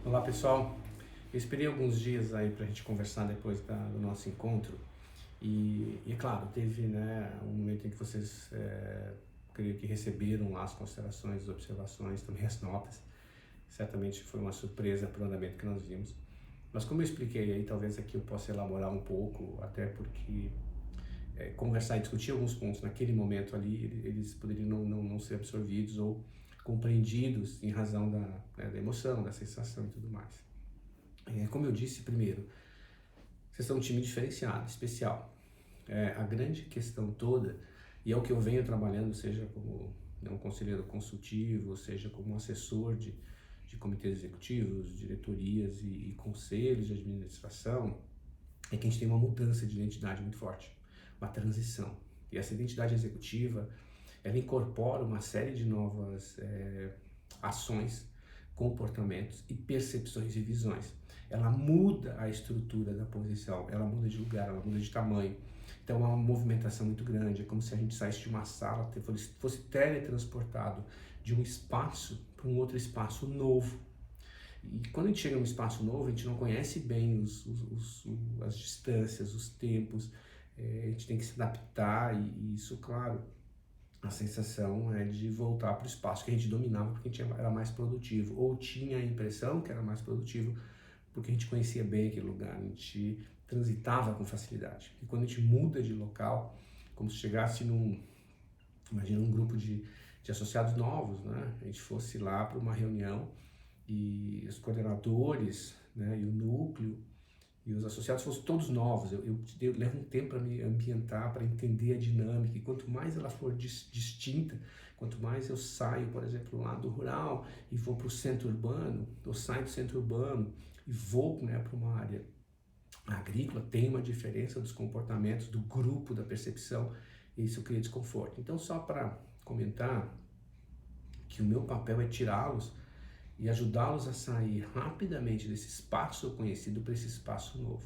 Olá pessoal, eu esperei alguns dias aí para a gente conversar depois do nosso encontro e é claro, teve um momento em que vocês creio que receberam lá as considerações, as observações, também as notas. Certamente foi uma surpresa para o andamento que nós vimos. Mas como eu expliquei aí, talvez aqui eu possa elaborar um pouco, até porque conversar e discutir alguns pontos naquele momento ali, eles poderiam não ser absorvidos ou compreendidos em razão da emoção, da sensação e tudo mais. Como eu disse primeiro, vocês são um time diferenciado, especial. A grande questão toda, e é o que eu venho trabalhando, seja como um conselheiro consultivo, seja como um assessor de comitês executivos, diretorias e conselhos de administração, é que a gente tem uma mudança de identidade muito forte, uma transição. E essa identidade executiva, ela incorpora uma série de novas ações, comportamentos e percepções e visões. Ela muda a estrutura da posição, ela muda de lugar, ela muda de tamanho. Então é uma movimentação muito grande, é como se a gente saísse de uma sala, fosse teletransportado de um espaço para um outro espaço novo. E quando a gente chega num espaço novo, a gente não conhece bem as distâncias, os tempos, a gente tem que se adaptar e isso, claro, a sensação é de voltar para o espaço que a gente dominava porque a gente era mais produtivo, ou tinha a impressão que era mais produtivo porque a gente conhecia bem aquele lugar, a gente transitava com facilidade. E quando a gente muda de local, como se chegasse imagina um grupo de associados novos, né? A gente fosse lá para uma reunião e os coordenadores, né, e o núcleo e os associados fossem todos novos. Eu levo um tempo para me ambientar, para entender a dinâmica, e quanto mais ela for distinta, quanto mais eu saio, por exemplo, lá do rural e vou para o centro urbano, eu saio do centro urbano e vou para uma área agrícola, tem uma diferença dos comportamentos, do grupo, da percepção, e isso cria desconforto. Então, só para comentar que o meu papel é tirá-los e ajudá-los a sair rapidamente desse espaço conhecido para esse espaço novo.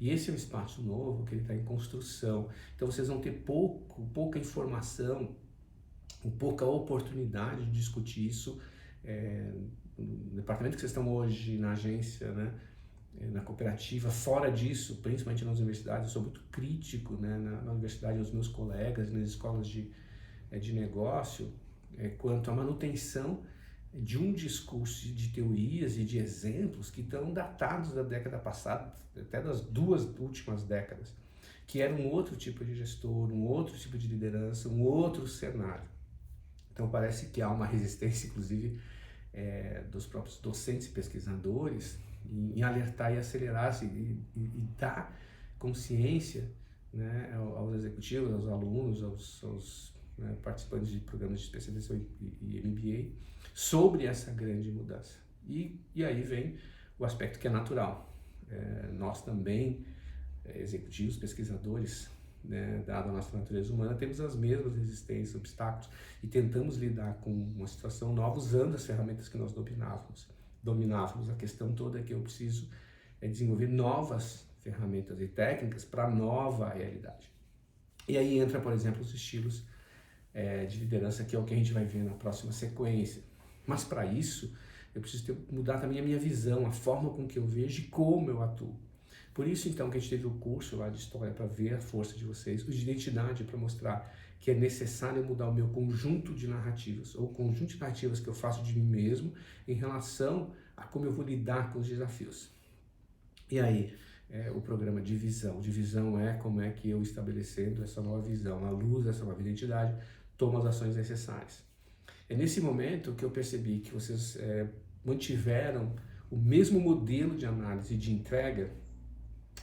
E esse é um espaço novo que ele está em construção. Então vocês vão ter pouca informação, pouca oportunidade de discutir isso no departamento que vocês estão hoje, na agência, né? Na cooperativa. Fora disso, principalmente nas universidades, eu sou muito crítico, né? Na universidade, aos meus colegas, nas escolas de negócio, quanto à manutenção de um discurso de teorias e de exemplos que estão datados da década passada, até das duas últimas décadas, que era um outro tipo de gestor, um outro tipo de liderança, um outro cenário. Então parece que há uma resistência, inclusive, dos próprios docentes e pesquisadores em alertar e acelerar e dar consciência, né, aos executivos, aos alunos, aos participantes de programas de especialização e MBA, sobre essa grande mudança. E aí vem o aspecto que é natural. Nós também, executivos, pesquisadores, né, dada a nossa natureza humana, temos as mesmas resistências, obstáculos, e tentamos lidar com uma situação nova usando as ferramentas que nós dominávamos. A questão toda é que eu preciso desenvolver novas ferramentas e técnicas para a nova realidade. E aí entra, por exemplo, os estilos de liderança, que é o que a gente vai ver na próxima sequência. Mas para isso, eu preciso mudar também a minha visão, a forma com que eu vejo e como eu atuo. Por isso, então, que a gente teve o curso lá de história para ver a força de vocês, o de identidade para mostrar que é necessário mudar o meu conjunto de narrativas, ou conjunto de narrativas que eu faço de mim mesmo em relação a como eu vou lidar com os desafios. E aí, o programa de visão. De visão é como é que eu, estabelecendo essa nova visão, à luz dessa nova identidade, tomo as ações necessárias. É nesse momento que eu percebi que vocês mantiveram o mesmo modelo de análise e de entrega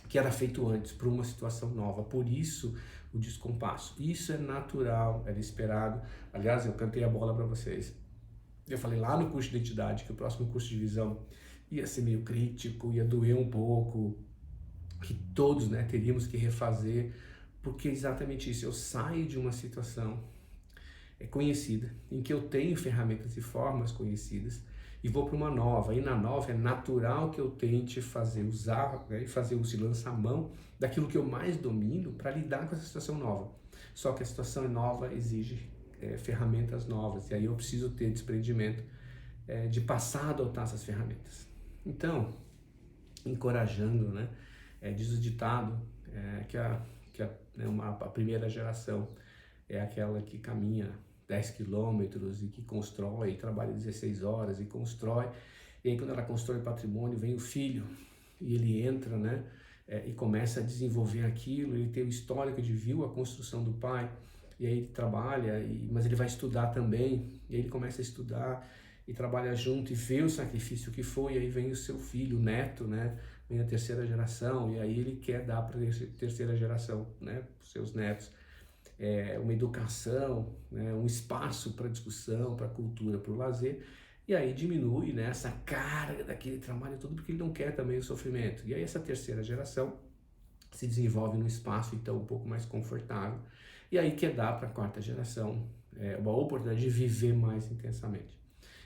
que era feito antes para uma situação nova. Por isso o descompasso. Isso é natural, era esperado. Aliás, eu cantei a bola para vocês. Eu falei lá no curso de identidade que o próximo curso de visão ia ser meio crítico, ia doer um pouco, que todos, né, teríamos que refazer, porque é exatamente isso. Eu saio de uma situação conhecida, em que eu tenho ferramentas e formas conhecidas, e vou para uma nova. E na nova é natural que eu tente usar e fazer uso e lançar mão daquilo que eu mais domino para lidar com essa situação nova. Só que a situação nova exige ferramentas novas, e aí eu preciso ter desprendimento de passar a adotar essas ferramentas. Então, encorajando, né? Diz o ditado a primeira geração é aquela que caminha 10 quilômetros e que constrói, trabalha 16 horas e constrói. E aí quando ela constrói patrimônio, vem o filho e ele entra, né? E começa a desenvolver aquilo, ele tem o histórico de viu a construção do pai, e aí ele trabalha, mas ele vai estudar também, e aí ele começa a estudar e trabalha junto e vê o sacrifício que foi, e aí vem o seu filho, o neto, né? Vem a terceira geração, e aí ele quer dar para a terceira geração, né? Para os seus netos. Uma educação, né? Um espaço para discussão, para cultura, para o lazer, e aí diminui, né, essa carga daquele trabalho todo, porque ele não quer também o sofrimento. E aí essa terceira geração se desenvolve num espaço então um pouco mais confortável, e aí quer dar para a quarta geração uma oportunidade de viver mais intensamente.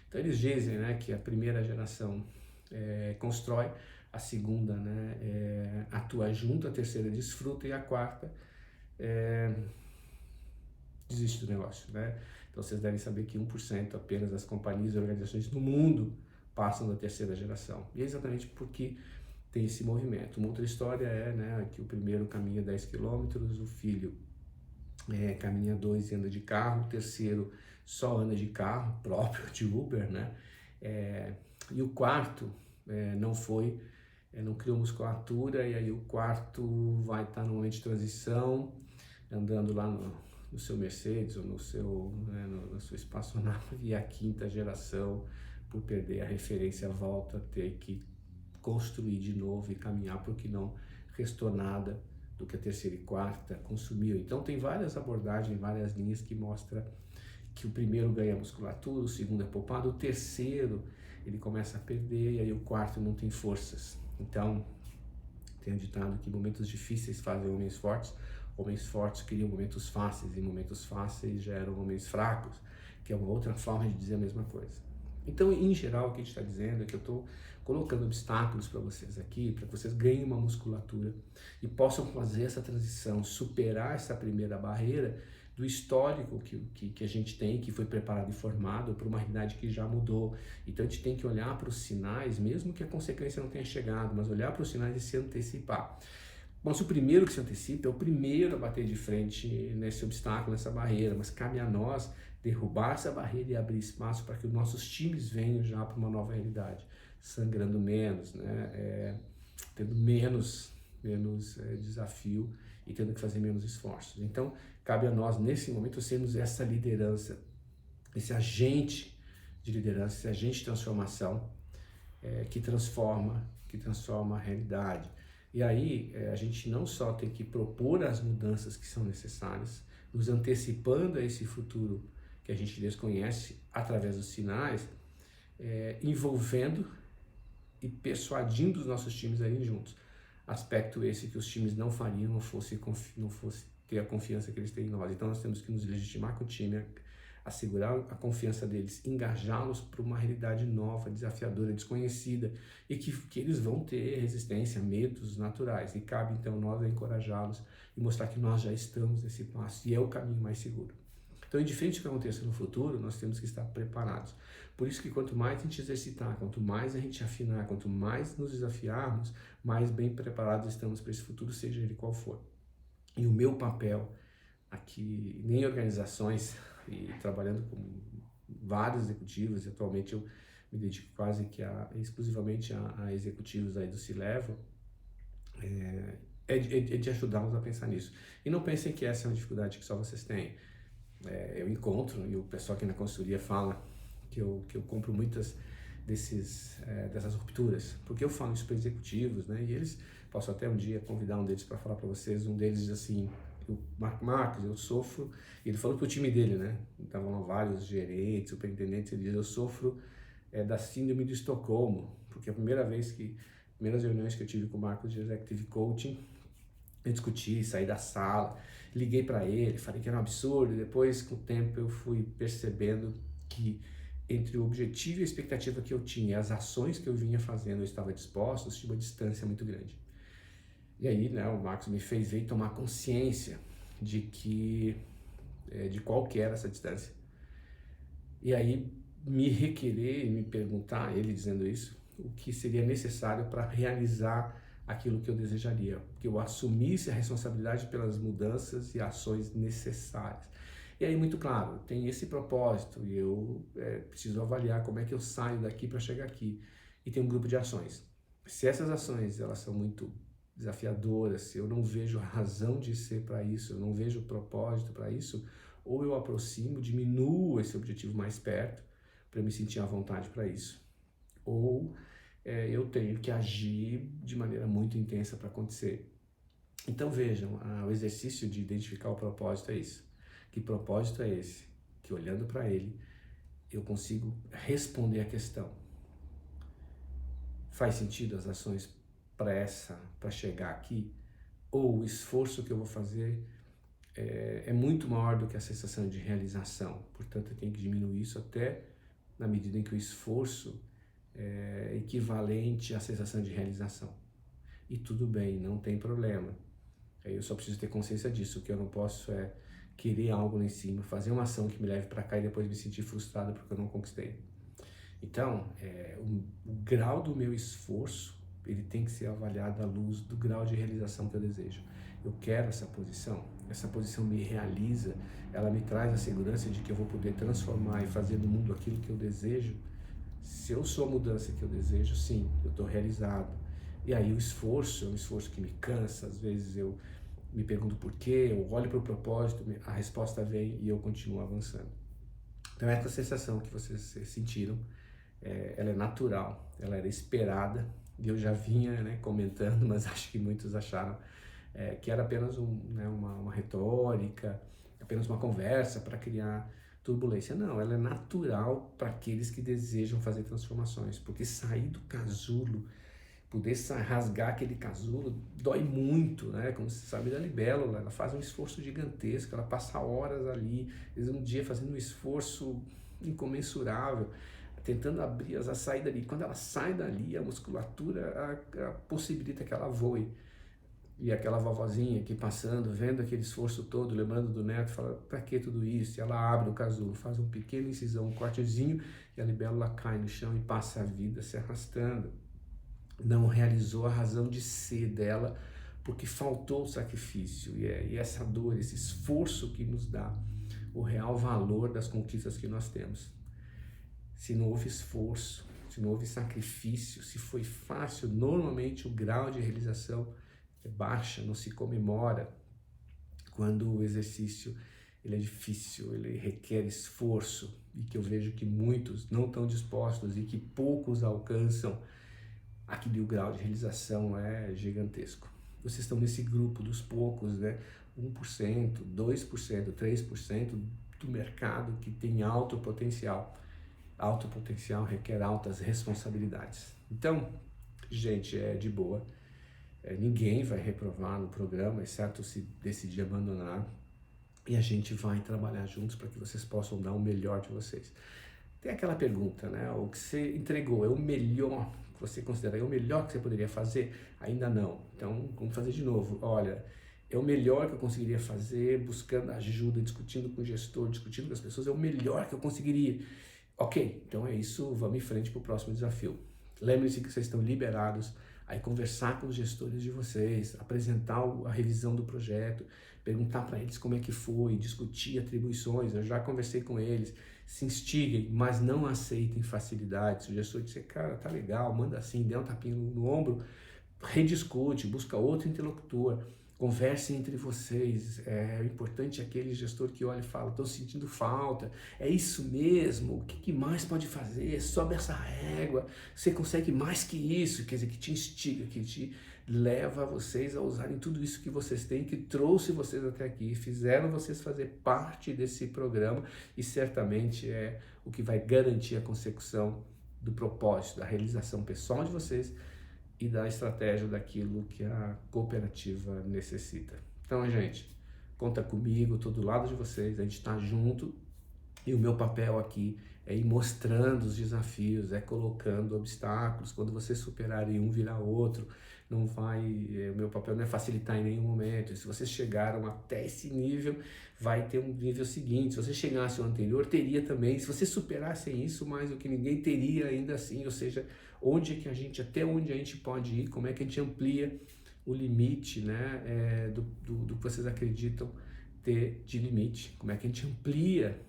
Então eles dizem, né, que a primeira geração constrói, a segunda, né, atua junto, a terceira desfruta e a quarta desiste do negócio, né? Então vocês devem saber que 1% apenas das companhias e organizações no mundo passam da terceira geração. E é exatamente porque tem esse movimento. Uma outra história é, né, que o primeiro caminha 10 quilômetros, o filho caminha 2 e anda de carro, o terceiro só anda de carro próprio, de Uber, né? E o quarto não criou musculatura, e aí o quarto vai estar no momento de transição, andando lá no seu Mercedes ou na sua espaçonave, e a quinta geração, por perder a referência, volta a ter que construir de novo e caminhar, porque não restou nada do que a terceira e quarta consumiu. Então tem várias abordagens, várias linhas que mostram que o primeiro ganha musculatura, o segundo é poupado, o terceiro ele começa a perder, e aí o quarto não tem forças. Então tem ditado que momentos difíceis fazem homens fortes criam momentos fáceis, e momentos fáceis geram homens fracos, que é uma outra forma de dizer a mesma coisa. Então, em geral, o que a gente está dizendo é que eu estou colocando obstáculos para vocês aqui, para que vocês ganhem uma musculatura e possam fazer essa transição, superar essa primeira barreira do histórico que a gente tem, que foi preparado e formado para uma realidade que já mudou. Então a gente tem que olhar para os sinais, mesmo que a consequência não tenha chegado, mas olhar para os sinais e se antecipar. Mas o primeiro que se antecipa é o primeiro a bater de frente nesse obstáculo, nessa barreira, mas cabe a nós derrubar essa barreira e abrir espaço para que os nossos times venham já para uma nova realidade, sangrando menos, né? Tendo menos desafio e tendo que fazer menos esforços. Então, cabe a nós, nesse momento, sermos essa liderança, esse agente de liderança, esse agente de transformação que transforma a realidade. E aí, a gente não só tem que propor as mudanças que são necessárias, nos antecipando a esse futuro que a gente desconhece através dos sinais, envolvendo e persuadindo os nossos times a irem juntos. Aspecto esse que os times não fariam, não fosse ter a confiança que eles têm em nós. Então nós temos que nos legitimar com o time, assegurar a confiança deles, engajá-los para uma realidade nova, desafiadora, desconhecida, e que eles vão ter resistência, medos naturais. E cabe então nós encorajá-los e mostrar que nós já estamos nesse passo e é o caminho mais seguro. Então, indiferente do que aconteça no futuro, nós temos que estar preparados. Por isso que quanto mais a gente exercitar, quanto mais a gente afinar, quanto mais nos desafiarmos, mais bem preparados estamos para esse futuro, seja ele qual for. E o meu papel aqui em organizações e trabalhando com vários executivos, e atualmente eu me dedico quase que exclusivamente a executivos aí do C-Level, é de ajudá-los a pensar nisso. E não pensem que essa é uma dificuldade que só vocês têm. Eu encontro, e o pessoal aqui na consultoria fala que eu compro muitas dessas rupturas, porque eu falo isso para executivos, né? E eles, posso até um dia convidar um deles para falar para vocês. Um deles diz assim: Marcos, eu sofro, e ele falou pro time dele, né? Estavam lá vários gerentes, superintendentes, ele diz: eu sofro da síndrome de Estocolmo, porque a primeiras reuniões que eu tive com o Marcos de Executive Coaching, eu discuti, saí da sala, liguei para ele, falei que era um absurdo, e depois, com o tempo, eu fui percebendo que entre o objetivo e a expectativa que eu tinha e as ações que eu vinha fazendo, eu estava disposto, tinha uma distância muito grande. E aí, né, o Marcos me fez ver e tomar consciência de qual que era essa distância. E aí, me requerer e me perguntar, ele dizendo isso, o que seria necessário para realizar aquilo que eu desejaria, que eu assumisse a responsabilidade pelas mudanças e ações necessárias. E aí, muito claro, tem esse propósito e eu preciso avaliar como é que eu saio daqui para chegar aqui. E tem um grupo de ações. Se essas ações elas são muito desafiadoras, se eu não vejo a razão de ser para isso, eu não vejo propósito para isso, ou eu aproximo, diminuo esse objetivo mais perto para eu me sentir à vontade para isso, ou eu tenho que agir de maneira muito intensa para acontecer. Então vejam, o exercício de identificar o propósito é isso. Que propósito é esse? Que olhando para ele, eu consigo responder a questão. Faz sentido as ações para chegar aqui? Ou o esforço que eu vou fazer é muito maior do que a sensação de realização? Portanto, eu tenho que diminuir isso até na medida em que o esforço é equivalente à sensação de realização. E tudo bem, não tem problema. Eu só preciso ter consciência disso. O que eu não posso é querer algo lá em cima, fazer uma ação que me leve para cá e depois me sentir frustrado porque eu não conquistei. Então, o grau do meu esforço, ele tem que ser avaliado à luz do grau de realização que eu desejo. Eu quero essa posição me realiza, ela me traz a segurança de que eu vou poder transformar e fazer no mundo aquilo que eu desejo. Se eu sou a mudança que eu desejo, sim, eu estou realizado. E aí o esforço é um esforço que me cansa, às vezes eu me pergunto por quê, eu olho para o propósito, a resposta vem e eu continuo avançando. Então essa sensação que vocês sentiram, ela é natural, ela era esperada, e eu já vinha comentando, mas acho que muitos acharam que era apenas uma retórica, apenas uma conversa para criar turbulência. Não, ela é natural para aqueles que desejam fazer transformações, porque sair do casulo, poder rasgar aquele casulo, dói muito, né? Como você sabe da libélula, ela faz um esforço gigantesco, ela passa horas ali, às vezes um dia fazendo um esforço incomensurável, tentando abrir a saída dali. Quando ela sai dali, a musculatura possibilita que ela voe. E aquela vovozinha aqui passando, vendo aquele esforço todo, lembrando do neto, fala, pra que tudo isso? E ela abre o casulo, faz um pequeno incisão, um cortezinho, e a libélula cai no chão e passa a vida se arrastando. Não realizou a razão de ser dela, porque faltou o sacrifício. E essa dor, esse esforço que nos dá o real valor das conquistas que nós temos. Se não houve esforço, se não houve sacrifício, se foi fácil, normalmente o grau de realização baixa, não se comemora. Quando o exercício ele é difícil, ele requer esforço, e que eu vejo que muitos não estão dispostos e que poucos alcançam, aquele o grau de realização é gigantesco. Vocês estão nesse grupo dos poucos, 1%, 2%, 3% do mercado que tem alto potencial. Alto potencial requer altas responsabilidades. Então, gente, é de boa. Ninguém vai reprovar no programa, exceto se decidir abandonar. E a gente vai trabalhar juntos para que vocês possam dar o melhor de vocês. Tem aquela pergunta, o que você entregou é o melhor que você considera, é o melhor que você poderia fazer? Ainda não. Então, vamos fazer de novo. Olha, é o melhor que eu conseguiria fazer, buscando ajuda, discutindo com o gestor, discutindo com as pessoas, é o melhor que eu conseguiria. Ok, então é isso, vamos em frente para o próximo desafio. Lembre-se que vocês estão liberados a conversar com os gestores de vocês, apresentar a revisão do projeto, perguntar para eles como é que foi, discutir atribuições. Eu já conversei com eles. Se instiguem, mas não aceitem facilidades. O gestor disser, cara, tá legal, manda assim, dê um tapinha no ombro, rediscute, busca outro interlocutor, conversem entre vocês. É importante aquele gestor que olha e fala, estou sentindo falta, é isso mesmo, o que mais pode fazer? Sobe essa régua, você consegue mais que isso, quer dizer, que te instiga, que te leva vocês a usarem tudo isso que vocês têm, que trouxe vocês até aqui, fizeram vocês fazer parte desse programa, e certamente é o que vai garantir a consecução do propósito, da realização pessoal de vocês e da estratégia daquilo que a cooperativa necessita. Então, gente, conta comigo, estou do lado de vocês, a gente está junto, e o meu papel aqui é ir mostrando os desafios, é colocando obstáculos. Quando vocês superarem um, virá outro. Não vai, o meu papel não é facilitar em nenhum momento. Se vocês chegaram até esse nível, vai ter um nível seguinte. Se vocês chegassem ao anterior, teria também. Se vocês superassem isso mais do que ninguém, teria ainda assim. Ou seja, até onde a gente pode ir, como é que a gente amplia o limite, né, do que vocês acreditam ter de limite. Como é que a gente amplia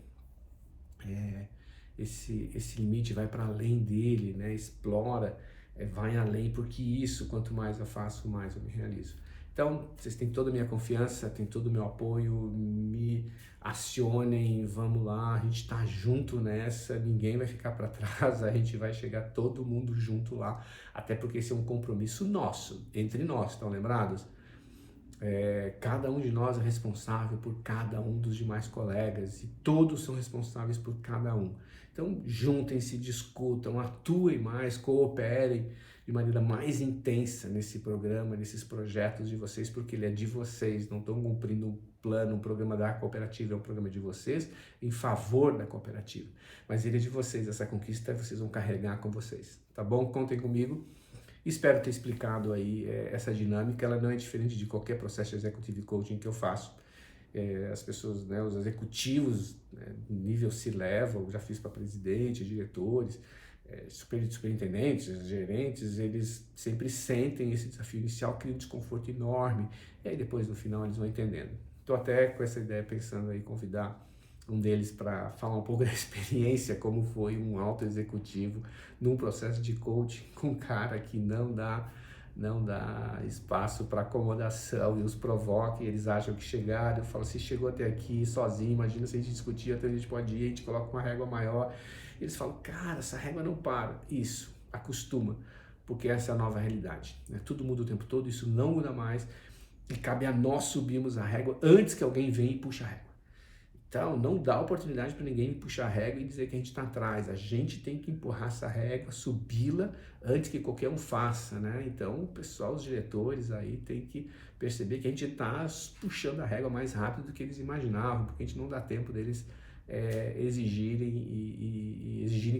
esse limite, vai para além dele, né? Explora, vai além, porque isso, quanto mais eu faço, mais eu me realizo. Então, vocês têm toda a minha confiança, têm todo o meu apoio, me acionem, vamos lá, a gente está junto nessa, ninguém vai ficar para trás, a gente vai chegar todo mundo junto lá, até porque esse é um compromisso nosso, entre nós, estão lembrados? Cada um de nós é responsável por cada um dos demais colegas e todos são responsáveis por cada um. Então, juntem-se, discutam, atuem mais, cooperem de maneira mais intensa nesse programa, nesses projetos de vocês, porque ele é de vocês, não estão cumprindo um plano, um programa da cooperativa, é um programa de vocês, em favor da cooperativa. Mas ele é de vocês, essa conquista vocês vão carregar com vocês, tá bom? Contem comigo. Espero ter explicado aí essa dinâmica, ela não é diferente de qualquer processo de executive coaching que eu faço. As pessoas, né, os executivos, né, nível C-level, já fiz para presidente, diretores, superintendentes, gerentes, eles sempre sentem esse desafio inicial, cria um desconforto enorme, e aí depois no final eles vão entendendo. Estou até com essa ideia pensando aí convidar um deles para falar um pouco da experiência, como foi um alto executivo num processo de coaching com um cara que não dá espaço para acomodação e os provoca, e eles acham que chegaram. Eu falo, se chegou até aqui sozinho, imagina se a gente discutir até onde a gente pode ir, a gente coloca uma régua maior. E eles falam, cara, essa régua não para. Isso, acostuma, porque essa é a nova realidade, né? Tudo muda o tempo todo, isso não muda mais, e cabe a nós subirmos a régua antes que alguém venha e puxe a régua. Então, não dá oportunidade para ninguém puxar a régua e dizer que a gente está atrás. A gente tem que empurrar essa régua, subi-la antes que qualquer um faça, né? Então, o pessoal, os diretores aí tem que perceber que a gente está puxando a régua mais rápido do que eles imaginavam, porque a gente não dá tempo deles exigirem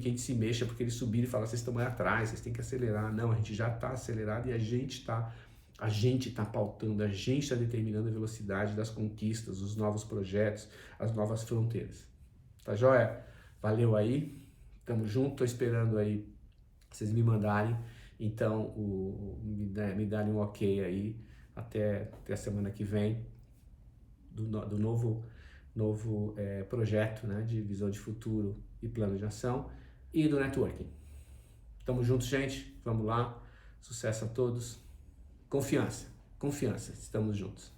que a gente se mexa, porque eles subirem e falam, vocês estão aí atrás, vocês têm que acelerar. Não, a gente já está acelerado e a gente está pautando, a gente está determinando a velocidade das conquistas, os novos projetos, as novas fronteiras. Tá joia? Valeu aí, tamo junto, tô esperando aí vocês me mandarem, então, me darem um ok aí, até a semana que vem, do novo projeto, né, de visão de futuro e plano de ação, e do networking. Tamo junto, gente, vamos lá, sucesso a todos. Confiança, estamos juntos.